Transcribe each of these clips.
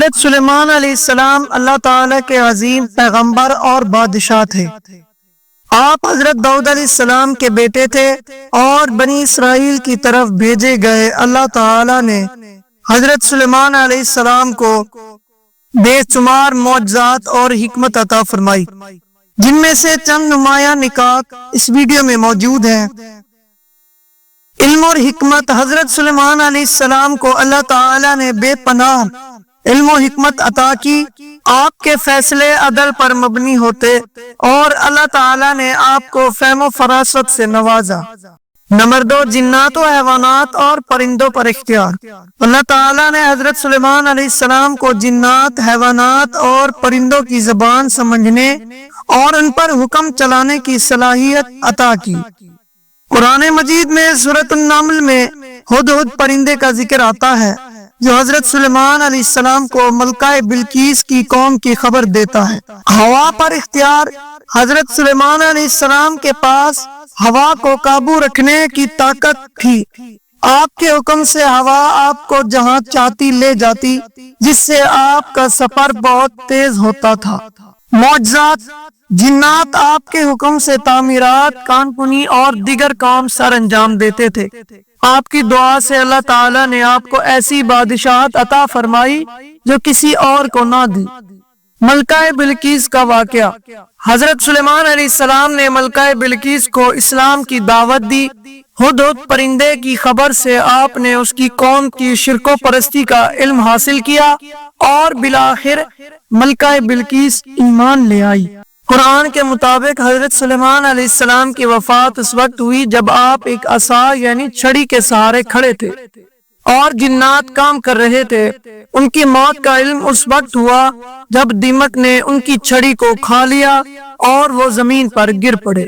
حضرت سلیمان علیہ السلام اللہ تعالیٰ کے عظیم پیغمبر اور بادشاہ تھے۔ آپ حضرت داؤد علیہ السلام کے بیٹے تھے اور بنی اسرائیل کی طرف بھیجے گئے۔ اللہ تعالیٰ نے حضرت سلیمان علیہ السلام کو بے شمار معجزات اور حکمت عطا فرمائی، جن میں سے چند نمایاں نکات اس ویڈیو میں موجود ہیں۔ علم اور حکمت۔ حضرت سلیمان علیہ السلام کو اللہ تعالیٰ نے بے پناہ علم و حکمت عطا کی۔ آپ کے فیصلے عدل پر مبنی ہوتے اور اللہ تعالیٰ نے آپ کو فہم و فراست سے نوازا۔ نمبر 2، جنات و حیوانات اور پرندوں پر اختیار۔ اللہ تعالیٰ نے حضرت سلیمان علیہ السلام کو جنات، حیوانات اور پرندوں کی زبان سمجھنے اور ان پر حکم چلانے کی صلاحیت عطا کی۔ قرآن مجید میں سورۃ النمل میں ہدہد پرندے کا ذکر آتا ہے، جو حضرت سلیمان علیہ السلام کو ملکہ بلقیس کی قوم کی خبر دیتا ہے۔ ہوا پر اختیار۔ حضرت سلیمان علیہ السلام کے پاس ہوا کو قابو رکھنے کی طاقت تھی۔ آپ کے حکم سے ہوا آپ کو جہاں چاہتی لے جاتی، جس سے آپ کا سفر بہت تیز ہوتا تھا۔ معجزات۔ جنات آپ کے حکم سے تعمیرات، کان کنی اور دیگر کام سر انجام دیتے تھے۔ آپ کی دعا سے اللہ تعالیٰ نے آپ کو ایسی بادشاہت عطا فرمائی جو کسی اور کو نہ دی۔ ملکہ بلقیس کا واقعہ۔ حضرت سلیمان علیہ السلام نے ملکہ بلقیس کو اسلام کی دعوت دی۔ ہدہد پرندے کی خبر سے آپ نے اس کی قوم کی شرک و پرستی کا علم حاصل کیا اور بالآخر ملکہ بلقیس ایمان لے آئی۔ قرآن کے مطابق حضرت سلیمان علیہ السلام کی وفات اس وقت ہوئی جب آپ ایک عصا یعنی چھڑی کے سہارے کھڑے تھے اور جنات کام کر رہے تھے۔ ان کی موت کا علم اس وقت ہوا جب دیمک نے ان کی چھڑی کو کھا لیا اور وہ زمین پر گر پڑے۔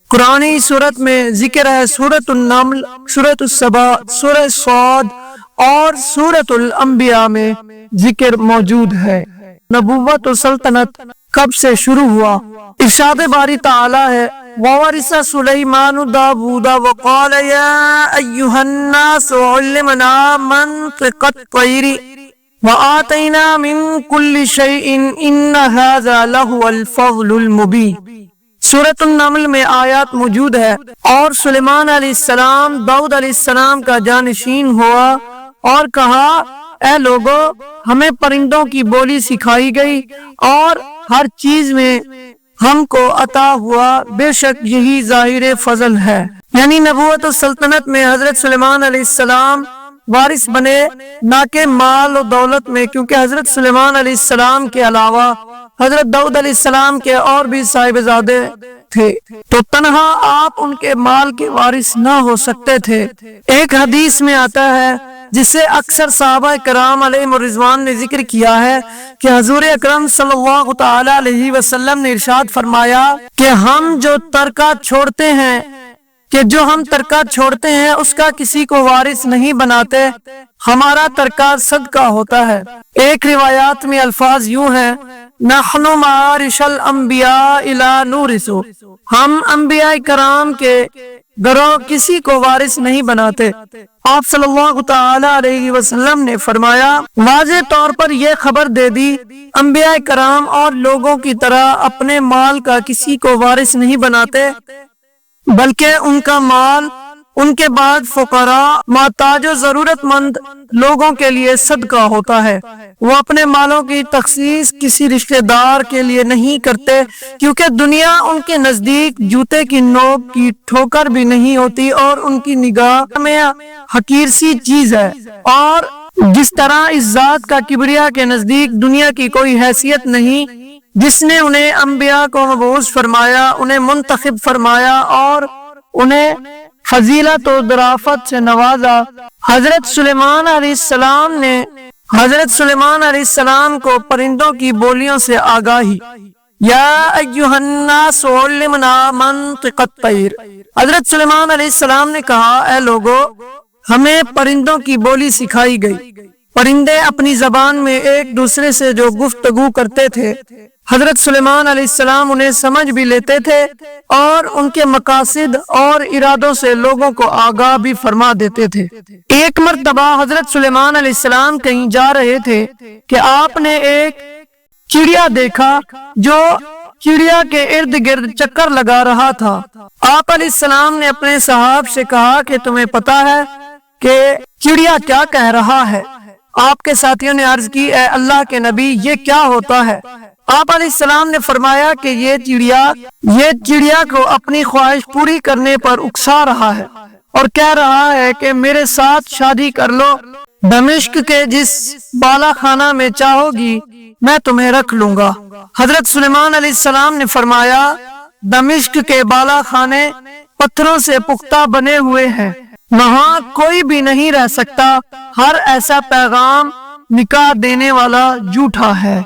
قرآنی سورت میں ذکر ہے۔ سورۃ النمل، سورۃ السبا، سورہ صاد اور سورۃ الانبیاء میں ذکر موجود ہے۔ نبوت و سلطنت کب سے شروع ہوا؟ ارشاد باری تعالی ہے، وَوَرِثَ سُلَيْمَانُ دَاوُودَ وَقَالَ يَا أَيُّهَا النَّاسُ عُلِّمْنَا مَنطِقَ الطَّيْرِ وَآتَيْنَا مِن كُلِّ شَيْءٍ إِنَّ هَذَا لَهُوَ الْفَضْلُ الْمُبِينُ۔ سورۃ النمل میں آیات موجود ہے۔ اور سلیمان علیہ السلام داؤد علیہ السلام کا جانشین ہوا اور کہا، اے لوگو، ہمیں پرندوں کی بولی سکھائی گئی اور ہر چیز میں ہم کو عطا ہوا، بے شک یہی ظاہر فضل ہے۔ یعنی نبوت و سلطنت میں حضرت سلیمان علیہ السلام وارث بنے، نہ کہ مال و دولت میں، کیونکہ حضرت سلیمان علیہ السلام کے علاوہ حضرت داؤد علیہ السلام کے اور بھی صاحبزادے تھے، تو تنہا آپ ان کے مال کے وارث نہ ہو سکتے تھے۔ ایک حدیث میں آتا ہے، جسے اکثر صحابہ کرام علیہم الرضوان نے ذکر کیا ہے، کہ حضور اکرم صلی اللہ تعالی علیہ وسلم نے ارشاد فرمایا کہ ہم جو ترکہ چھوڑتے ہیں اس کا کسی کو وارث نہیں بناتے، ہمارا ترکہ صدقہ ہوتا ہے۔ ایک روایات میں الفاظ یوں ہیں، نحن معاشر الانبیاء لا نورث، ہم انبیاء کرام کے گروہ کسی کو وارث نہیں بناتے۔ آپ صلی اللہ تعالی علیہ وسلم نے فرمایا، واضح طور پر یہ خبر دے دی، انبیاء کرام اور لوگوں کی طرح اپنے مال کا کسی کو وارث نہیں بناتے، بلکہ ان کا مال ان کے بعد فقراء، محتاج و ضرورت مند لوگوں کے لیے صدقہ ہوتا ہے۔ وہ اپنے مالوں کی تخصیص کسی رشتہ دار کے لیے نہیں کرتے، کیونکہ دنیا ان کے نزدیک جوتے کی نوک کی ٹھوکر بھی نہیں ہوتی اور ان کی نگاہ میں حقیر سی چیز ہے۔ اور جس طرح اس ذات کا کبریا کے نزدیک دنیا کی کوئی حیثیت نہیں، جس نے انہیں انبیاء کو مبعوث فرمایا، انہیں منتخب فرمایا اور انہیں فضیلت و ظرافت سے نوازا۔ حضرت سلیمان علیہ السلام کو پرندوں کی بولیوں سے آگاہی، یا ایھا الناس علمنا منطق الطیر۔ حضرت سلیمان علیہ السلام نے کہا، اے لوگو، ہمیں پرندوں کی بولی سکھائی گئی۔ پرندے اپنی زبان میں ایک دوسرے سے جو گفتگو کرتے تھے، حضرت سلیمان علیہ السلام انہیں سمجھ بھی لیتے تھے اور ان کے مقاصد اور ارادوں سے لوگوں کو آگاہ بھی فرما دیتے تھے۔ ایک مرتبہ حضرت سلیمان علیہ السلام کہیں جا رہے تھے کہ آپ نے ایک چڑیا دیکھا جو چڑیا کے ارد گرد چکر لگا رہا تھا۔ آپ علیہ السلام نے اپنے صحاب سے کہا کہ تمہیں پتا ہے کہ چڑیا کیا کہہ رہا ہے؟ آپ کے ساتھیوں نے عرض کی اے اللہ کے نبی یہ کیا ہوتا ہے؟ آپ علیہ السلام نے فرمایا کہ یہ چڑیا کو اپنی خواہش پوری کرنے پر اکسا رہا ہے اور کہہ رہا ہے کہ میرے ساتھ شادی کر لو، دمشق کے جس بالا خانہ میں چاہو گی میں تمہیں رکھ لوں گا۔ حضرت سلیمان علیہ السلام نے فرمایا دمشق کے بالا خانے پتھروں سے پختہ بنے ہوئے ہیں، وہاں کوئی بھی نہیں رہ سکتا، ہر ایسا پیغام نکاح دینے والا جھوٹا ہے۔